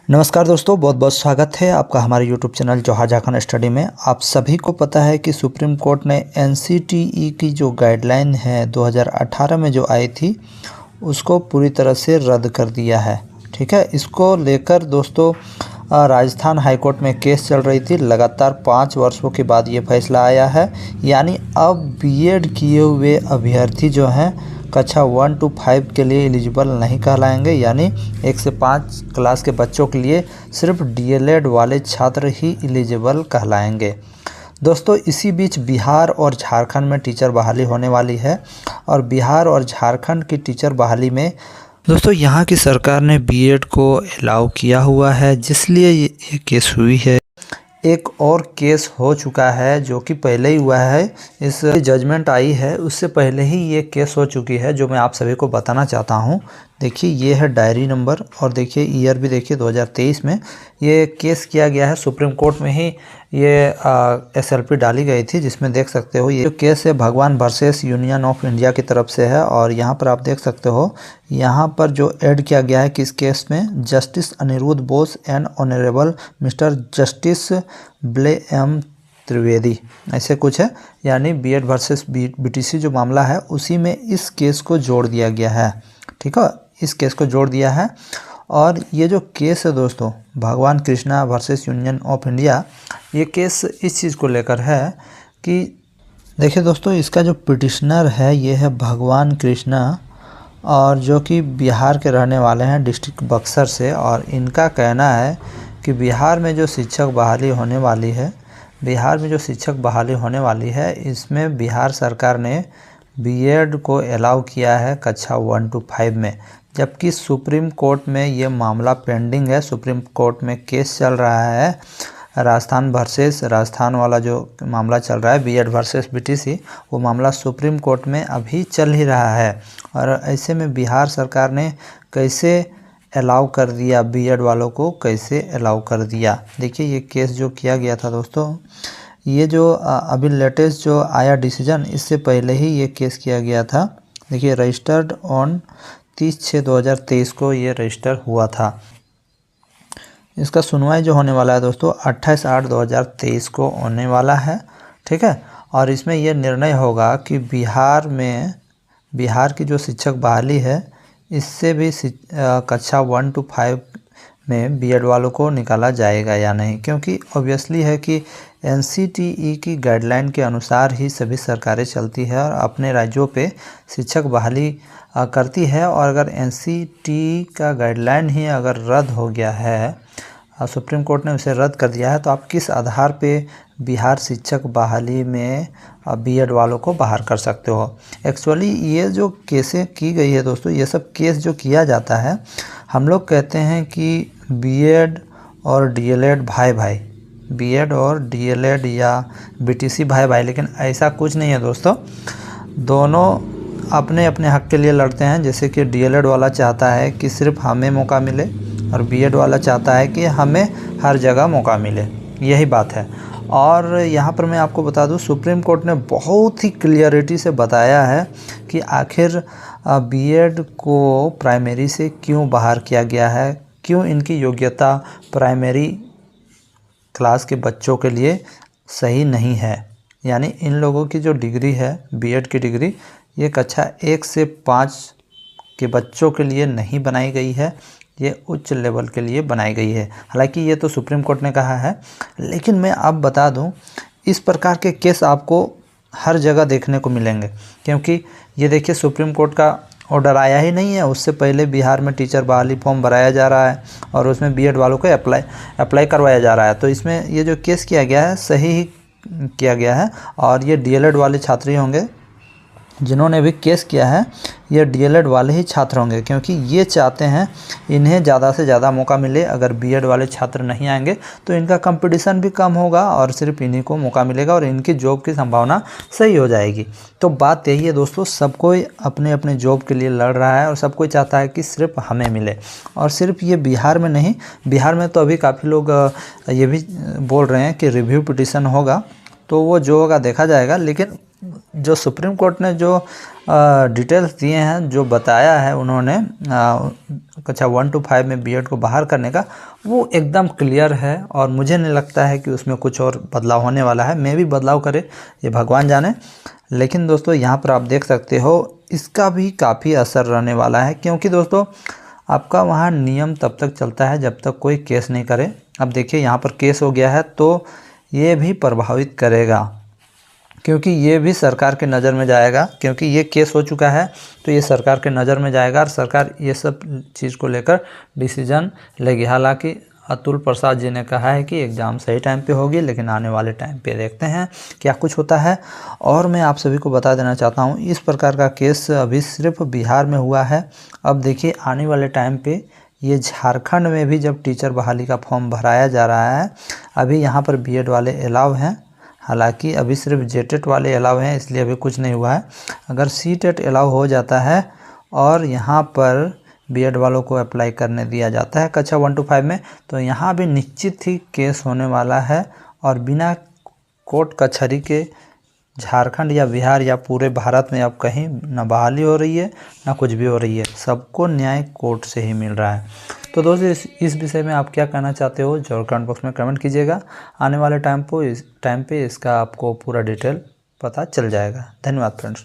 नमस्कार दोस्तों, बहुत बहुत स्वागत है आपका हमारे YouTube चैनल जोहार झारखंड स्टडी में। आप सभी को पता है कि सुप्रीम कोर्ट ने NCTE की जो गाइडलाइन है 2018 में जो आई थी उसको पूरी तरह से रद्द कर दिया है। ठीक है, इसको लेकर दोस्तों राजस्थान हाई कोर्ट में केस चल रही थी। लगातार 5 वर्षों के बाद ये फैसला आया है। यानी अब बीएड किए हुए अभ्यर्थी जो हैं कक्षा 1 to 5 के लिए एलिजिबल नहीं कहलाएंगे। यानी 1 से 5 क्लास के बच्चों के लिए सिर्फ डीएलएड वाले छात्र ही एलिजिबल कहलाएंगे। दोस्तों, इसी बीच बिहार और झारखंड में टीचर बहाली होने वाली है और बिहार और झारखंड की टीचर बहाली में दोस्तों यहाँ की सरकार ने बीएड को अलाउ किया हुआ है, जिसलिए ये केस हुई है। एक और केस हो चुका है जो कि पहले ही हुआ है। इस जजमेंट आई है उससे पहले ही ये केस हो चुकी है, जो मैं आप सभी को बताना चाहता हूँ। देखिए, ये है डायरी नंबर और देखिए ईयर भी देखिए 2023 में ये केस किया गया है। सुप्रीम कोर्ट में ही ये SLP डाली गई थी, जिसमें देख सकते हो ये जो केस है भगवान वर्सेस यूनियन ऑफ इंडिया की तरफ से है। और यहाँ पर आप देख सकते हो यहाँ पर जो ऐड किया गया है किस केस में, justice Aniruddha Bose and honourable mister justice Bela M Trivedi, ऐसे कुछ है। यानी बीएड वर्सेस BTC जो मामला है उसी में इस केस को जोड़ दिया गया है। ठीक है, इस केस को जोड़ दिया है। और ये जो केस है दोस्तों भगवान Krishna versus union of India, ये केस इस चीज़ को लेकर है कि देखिए दोस्तों, इसका जो पिटिशनर है ये है भगवान कृष्णा, और जो कि बिहार के रहने वाले हैं, डिस्ट्रिक्ट बक्सर से। और इनका कहना है कि बिहार में जो शिक्षक बहाली होने वाली है, इसमें बिहार सरकार ने बीएड को अलाउ किया है कक्षा 1 to 5 में, जबकि सुप्रीम कोर्ट में ये मामला पेंडिंग है। सुप्रीम कोर्ट में केस चल रहा है राजस्थान वाला जो मामला चल रहा है बीएड वर्सेस BTC, वो मामला सुप्रीम कोर्ट में अभी चल ही रहा है। और ऐसे में बिहार सरकार ने कैसे अलाउ कर दिया, बीएड वालों को कैसे अलाउ कर दिया। देखिए, ये केस जो किया गया था दोस्तों, ये जो अभी लेटेस्ट जो आया डिसीजन, इससे पहले ही ये केस किया गया था। देखिए, रजिस्टर्ड ऑन 30/6/2023 को ये रजिस्टर हुआ था। इसका सुनवाई जो होने वाला है दोस्तों 28/8/2023 को होने वाला है। ठीक है, और इसमें यह निर्णय होगा कि बिहार की जो शिक्षक बहाली है इससे भी कक्षा 1 to 5 में बीएड वालों को निकाला जाएगा या नहीं, क्योंकि ऑब्वियसली है कि NCTE की गाइडलाइन के अनुसार ही सभी सरकारें चलती है और अपने राज्यों पे शिक्षक बहाली करती है। और अगर NCTE का गाइडलाइन ही अगर रद्द हो गया है, सुप्रीम कोर्ट ने उसे रद्द कर दिया है, तो आप किस आधार पे बिहार शिक्षक बहाली में बीएड वालों को बाहर कर सकते हो। एक्चुअली ये जो केसें की गई है दोस्तों, ये सब केस जो किया जाता है, हम लोग कहते हैं कि बीएड और डीएलएड भाई भाई, बीएड और डीएलएड या BTC भाई भाई, लेकिन ऐसा कुछ नहीं है दोस्तों। दोनों अपने अपने हक के लिए लड़ते हैं। जैसे कि डीएलएड वाला चाहता है कि सिर्फ हमें मौका मिले और बीएड वाला चाहता है कि हमें हर जगह मौका मिले, यही बात है। और यहाँ पर मैं आपको बता दूँ, सुप्रीम कोर्ट ने बहुत ही क्लियरिटी से बताया है कि आखिर बीएड को प्राइमरी से क्यों बाहर किया गया है, क्यों इनकी योग्यता प्राइमरी क्लास के बच्चों के लिए सही नहीं है। यानी इन लोगों की जो डिग्री है बीएड की डिग्री, ये कक्षा 1 से 5 के बच्चों के लिए नहीं बनाई गई है, ये उच्च लेवल के लिए बनाई गई है। हालांकि ये तो सुप्रीम कोर्ट ने कहा है, लेकिन मैं आप बता दूं, इस प्रकार के केस आपको हर जगह देखने को मिलेंगे। क्योंकि ये देखिए, सुप्रीम कोर्ट का ऑर्डर आया ही नहीं है, उससे पहले बिहार में टीचर बहाली फॉर्म भराया जा रहा है और उसमें बीएड वालों को अप्लाई करवाया जा रहा है। तो इसमें ये जो केस किया गया है सही ही किया गया है। और ये डीएलएड वाले छात्र ही होंगे जिन्होंने भी केस किया है, ये डीएलएड वाले ही छात्र होंगे, क्योंकि ये चाहते हैं इन्हें ज़्यादा से ज़्यादा मौका मिले। अगर बीएड वाले छात्र नहीं आएंगे तो इनका कंपटीशन भी कम होगा और सिर्फ इन्हीं को मौका मिलेगा और इनकी जॉब की संभावना सही हो जाएगी। तो बात यही है दोस्तों, सब कोई अपने अपने जॉब के लिए लड़ रहा है और सब कोई चाहता है कि सिर्फ हमें मिले। और सिर्फ ये बिहार में नहीं, बिहार में तो अभी काफ़ी लोग ये भी बोल रहे हैं कि रिव्यू पिटिशन होगा तो वो जो होगा देखा जाएगा। लेकिन जो सुप्रीम कोर्ट ने जो डिटेल्स दिए हैं, जो बताया है उन्होंने कक्षा 1 to 5 में बीएड को बाहर करने का, वो एकदम क्लियर है और मुझे नहीं लगता है कि उसमें कुछ और बदलाव होने वाला है। मैं भी बदलाव करे ये भगवान जाने। लेकिन दोस्तों यहाँ पर आप देख सकते हो इसका भी काफ़ी असर रहने वाला है, क्योंकि दोस्तों आपका वहाँ नियम तब तक चलता है जब तक कोई केस नहीं करे। अब देखिए यहाँ पर केस हो गया है तो ये भी प्रभावित करेगा, क्योंकि ये भी सरकार के नज़र में जाएगा, क्योंकि ये केस हो चुका है तो ये सरकार के नज़र में जाएगा और सरकार ये सब चीज़ को लेकर डिसीजन लेगी। हालांकि अतुल प्रसाद जी ने कहा है कि एग्ज़ाम सही टाइम पे होगी, लेकिन आने वाले टाइम पे देखते हैं क्या कुछ होता है। और मैं आप सभी को बता देना चाहता हूँ इस प्रकार का केस अभी सिर्फ बिहार में हुआ है। अब देखिए आने वाले टाइम पे ये झारखंड में भी जब टीचर बहाली का फॉर्म भराया जा रहा है, अभी यहाँ पर बीएड वाले अलाउ हैं, हालांकि अभी सिर्फ जेटेट वाले अलाउ हैं, इसलिए अभी कुछ नहीं हुआ है। अगर सीटेट अलाउ हो जाता है और यहाँ पर बीएड वालों को अप्लाई करने दिया जाता है कक्षा 1 to 5 में, तो यहाँ भी निश्चित ही केस होने वाला है और बिना कोर्ट कचहरी के झारखंड या बिहार या पूरे भारत में अब कहीं ना बहाली हो रही है ना कुछ भी हो रही है, सबको न्याय कोर्ट से ही मिल रहा है। तो दोस्तों इस विषय में आप क्या कहना चाहते हो जरूर कमेंट बॉक्स में कमेंट कीजिएगा। आने वाले टाइम पे इसका आपको पूरा डिटेल पता चल जाएगा। धन्यवाद फ्रेंड्स।